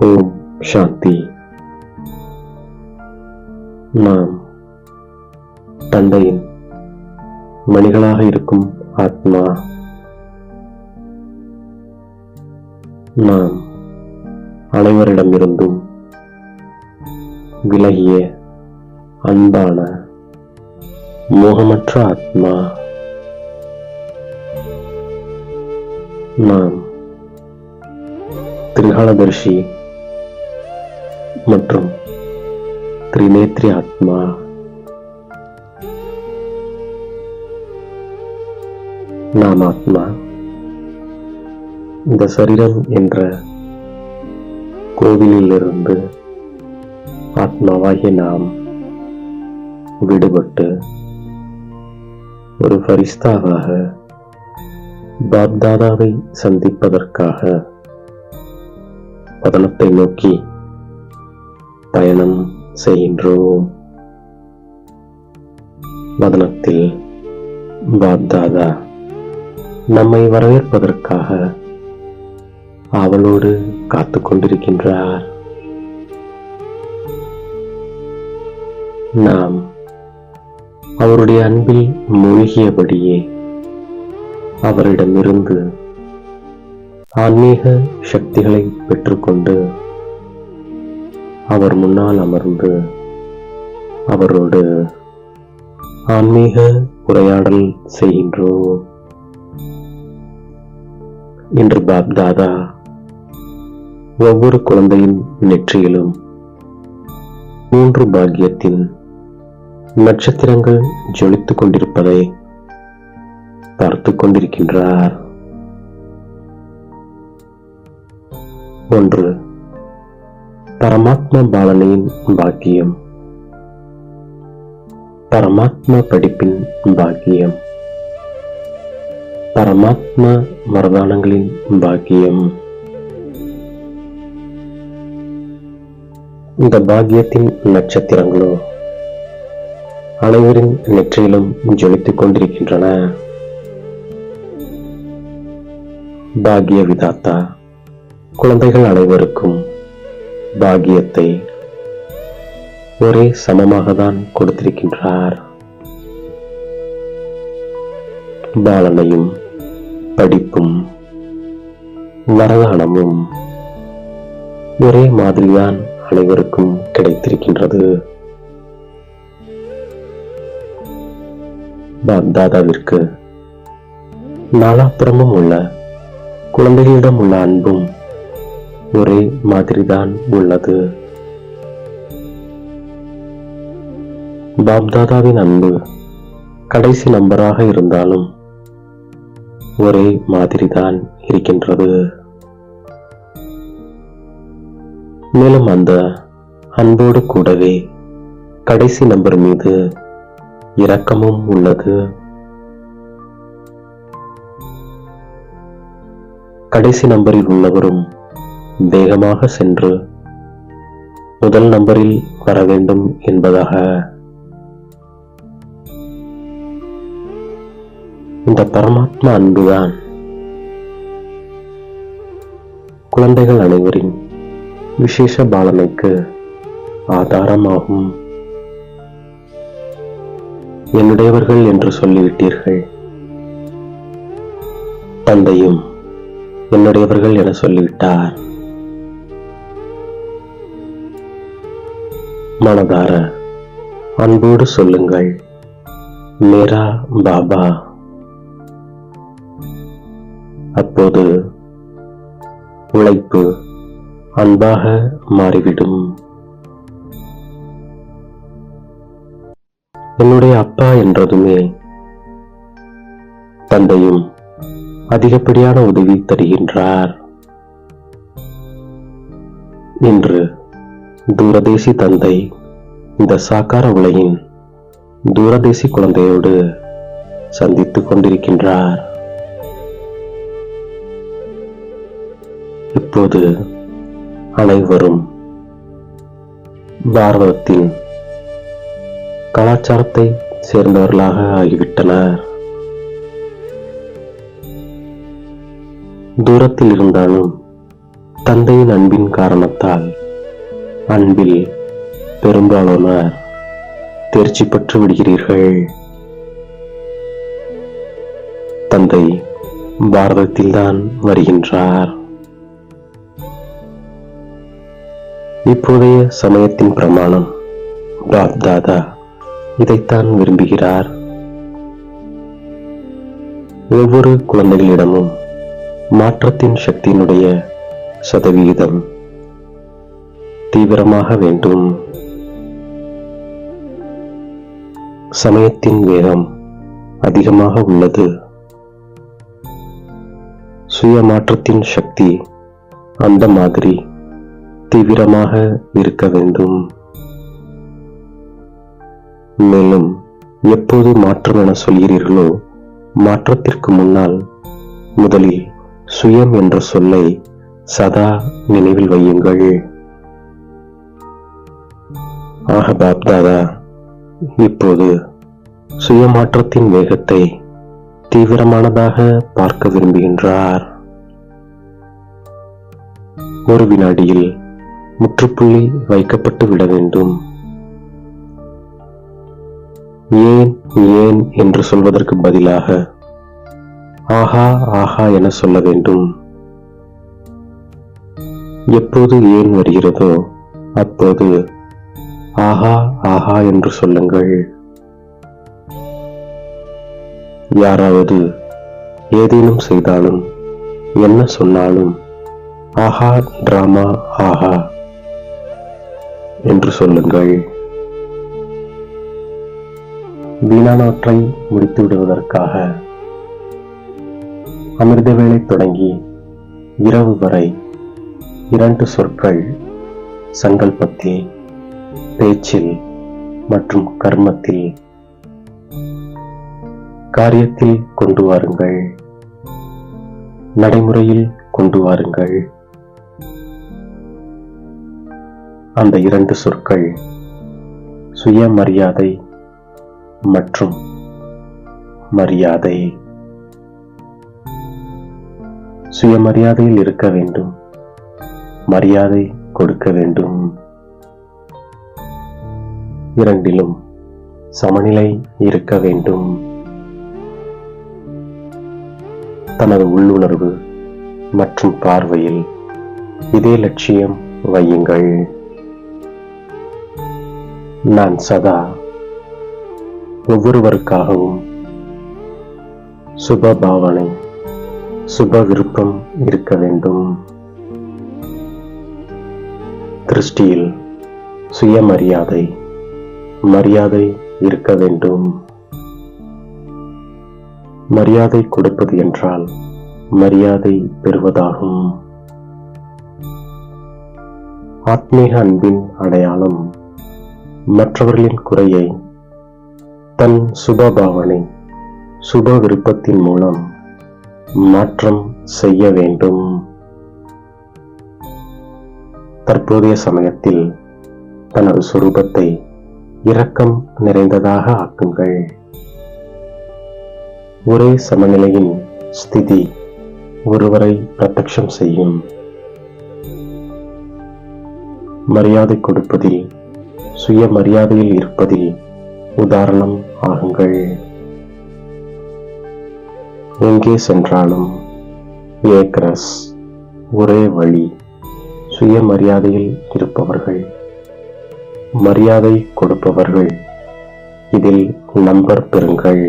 ஓம் சாந்தி. நாம் தந்தையின் மணிகளாக இருக்கும் ஆத்மா. நாம் அனைவரிடமிருந்தும் விலகிய அன்பான மோகமற்ற ஆத்மா. நாம் திரிகாலதர்ஷி மற்றும் திரிநேத்ரி ஆத்மா. நாம் ஆத்மா. இந்த சரீரம் என்ற கோவிலிலிருந்து ஆத்மாவாகிய நாம் விடுபட்டு ஒரு ஃபரிஸ்தாவாக பாப்தாதாவை சந்திப்பதற்காக பதனத்தை நோக்கி பயணம் செய்கின்றோம். வதனத்தில் பாப்தாதா நம்மை வரவேற்பதற்காக ஆவலோடு காத்து கொண்டிருக்கின்றார். நாம் அவருடைய அன்பில் மூழ்கியபடியே அவரிடமிருந்து ஆன்மீக சக்திகளை பெற்றுக்கொண்டு அவர் முன்னால் அமர்ந்து அவரோடு ஆன்மீக உரையாடல் செய்கின்றோம். இன்று பாப்தாதா ஒவ்வொரு குழந்தையின் நெற்றியிலும் 3 பாக்கியத்தின் நட்சத்திரங்கள் ஜொலித்துக் கொண்டிருப்பதை பார்த்து கொண்டிருக்கின்றார். 1. பரமாத்மா பாலனையின் பாக்கியம், பரமாத்மா படிப்பின் பாக்கியம், பரமாத்மா வரதானங்களின் பாக்கியம். இந்த பாக்கியத்தின் நட்சத்திரங்களோ அனைவரின் நெற்றியிலும் ஜொலித்துக் கொண்டிருக்கின்றன. பாக்கிய விதாத்தா குழந்தைகள் அனைவருக்கும் பாக்கியத்தை ஒரே சமமாக தான் கொடுத்திருக்கின்றார். பாலனையும் படிப்பும் வரதானமும் ஒரே மாதிரிதான் அனைவருக்கும் கிடைத்திருக்கின்றது. பாப்தாதாவிற்கு நாலாபுறமும் உள்ள குழந்தைகளிடம் உள்ள அன்பும் ஒரே மாதிரிதான் உள்ளது. பாப்தாதாவின் அன்பு கடைசி நம்பராக இருந்தாலும் ஒரே மாதிரிதான் இருக்கின்றது. மேலும் அந்த அன்போடு கூடவே கடைசி நம்பர் மீது இரக்கமும் உள்ளது. கடைசி நம்பரில் உள்ளவரும் வேகமாக சென்று முதல் நம்பரில் வர வேண்டும் என்பதாக. இந்த பரமாத்மா அன்புதான் குழந்தைகள் அனைவரின் விசேஷ பாலனைக்கு ஆதாரமாகும். என்னுடையவர்கள் என்று சொல்லிவிட்டீர்கள். தந்தையும் என்னுடையவர்கள் என சொல்லிவிட்டார். மனதார அன்போடு சொல்லுங்கள், மேரா பாபா. அப்போது உழைப்பு அன்பாக மாறிவிடும். என்னுடைய அப்பா என்றதுமே தந்தையும் அதிகப்படியான உதவி தருகின்றார். இன்று தூரதேசி தந்தை இந்த சாக்கார உலகின் தூரதேசி குழந்தையோடு சந்தித்துக் கொண்டிருக்கின்றார். இப்போது அனைவரும் பாரதத்தின் கலாச்சாரத்தை சேர்ந்தவர்களாக ஆகிவிட்டனர். தூரத்தில் இருந்தாலும் தந்தையின் அன்பின் காரணத்தால் அன்பில் பெரும்பாலானோர் தேர்ச்சி பெற்று விடுகிறீர்கள். தந்தை பாரதத்தில்தான் வருகின்றார். இப்போதைய சமயத்தின் பிரமாணம் பாப் தாதா இதைத்தான் விரும்புகிறார். ஒவ்வொரு குழந்தைகளிடமும் மாற்றத்தின் சக்தியினுடைய சதவிகிதம் தீவிரமாக வேண்டும். சமயத்தின் வேகம் அதிகமாக உள்ளது. சுய மாற்றத்தின் சக்தி அந்த மாதிரி தீவிரமாக இருக்க வேண்டும். மேலும் எப்போது மாற்றம் என சொல்கிறீர்களோ, மாற்றத்திற்கு முன்னால் முதலில் சுயம் என்ற சொல்லை சதா நினைவில் வையுங்கள். ஆக பாப்தாதா இப்போது சுயமாற்றத்தின் வேகத்தை தீவிரமானதாக பார்க்க விரும்புகின்றார். ஒரு வினாடியில் முற்றுப்புள்ளி வைக்கப்பட்டு விட வேண்டும். ஏன் ஏன் என்று சொல்வதற்கு பதிலாக ஆஹா ஆஹா என சொல்ல வேண்டும். எப்போது ஏன் வருகிறதோ அப்போது ஆஹா ஆஹா என்று சொல்லுங்கள். யாராவது ஏதேனும் செய்தாலும் என்ன சொன்னாலும் ஆஹா டிராமா ஆஹா என்று சொல்லுங்கள். வீணானவற்றை முடித்து விடுவதற்காக அமிர்த வேளை தொடங்கி இரவு வரை 2 சொற்கள் சங்கல்பத்தில், பேச்சில் மற்றும் கர்மத்தில், காரியத்தில் கொண்டு வாருங்கள், நடைமுறையில் கொண்டு வாருங்கள். அந்த 2 சொற்கள் சுயமரியாதை மற்றும் மரியாதை. சுயமரியாதையில் இருக்க வேண்டும், மரியாதை கொடுக்க வேண்டும். இரண்டிலும் சமநிலை இருக்க வேண்டும். தனது உள்ளுணர்வு மற்றும் பார்வையில் இதே லட்சியம் வையுங்கள். நான் சதா ஒவ்வொருவருக்காகவும் சுப பாவனை, சுப விருப்பம் இருக்க வேண்டும். திருஷ்டியில் சுயமரியாதை, மரியாதை இருக்க வேண்டும். மரியாதை கொடுப்பது என்றால் மரியாதை பெறுவதாகும். ஆத்மீக அன்பின் அடையாளம் மற்றவர்களின் குறையை தன் சுபபாவனை, சுப விருப்பத்தின் மூலம் மாற்றம் செய்ய வேண்டும். தற்போதைய சமயத்தில் தனது சொரூபத்தை இரக்கம் நிறைந்ததாக ஆக்குங்கள். ஒரே சமநிலையின் ஸ்திதி ஒருவரை பிரத்யக்ஷம் செய்யும். மரியாதை கொடுப்பதில், சுயமரியாதையில் இருப்பதில் உதாரணம் ஆகுங்கள். எங்கே சென்றாலும் ஏக்ரஸ், ஒரே வழி. சுயமரியாதையில் இருப்பவர்கள், மரியாதை கொடுப்பவர்கள், இதில் நம்பர் பெறுங்கள்.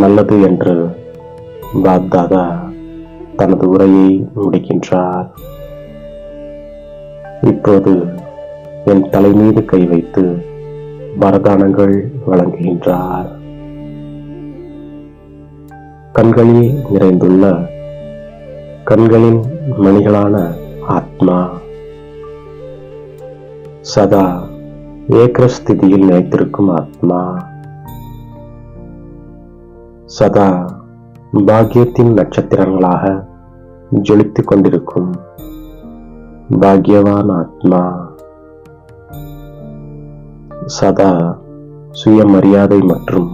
நல்லது என்று பாப்தாதா தனது உரையை முடிக்கின்றார். இப்போது என் தலை மீது கை வைத்து வரதானங்கள் வழங்குகின்றார். கண்களில் நிறைந்துள்ள கண்களின் மணிகளான ஆத்மா சதா ஏக்ரஸ்திதியில் நிலைத்திருக்கும் ஆத்மா, சதா பாக்கியத்தின் நட்சத்திரங்களாக ஜொலித்துக் கொண்டிருக்கும் பாக்கியவான் ஆத்மா, சதா சுயமரியாதை மற்றும்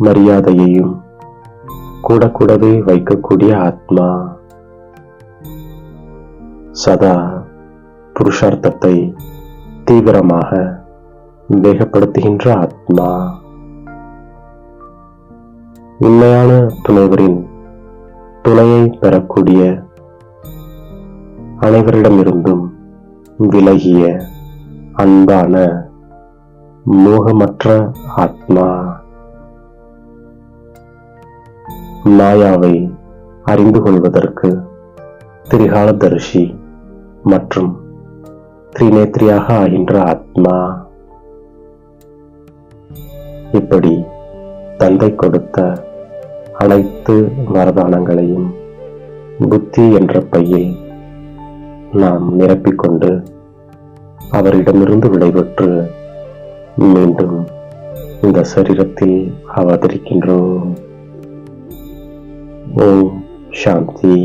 மரியாதையையும் கூட கூடவே வைக்கக்கூடிய ஆத்மா, சதா புருஷார்த்தத்தை தீவிரமாக வேகப்படுத்துகின்ற ஆத்மா. உண்மையான துணைவரின் துணையை பெறக்கூடிய அனைவரிடமிருந்தும் விலகிய அன்பான மோகமற்ற ஆத்மா. மாயாவை அறிந்து கொள்வதற்கு திரிகாலதரிசி மற்றும் திரிநேத்ரியாக ஆகின்ற ஆத்மா. இப்படி தந்தை கொடுத்த அனைத்து வரதானங்களையும் புத்தி என்ற பையில் நாம் நிரப்பிக்கொண்டு அவரிடமிருந்து விடைபெற்று மீண்டும் இந்த சரீரத்தில் அவதரிக்கின்றோம். ஓம் சாந்தி.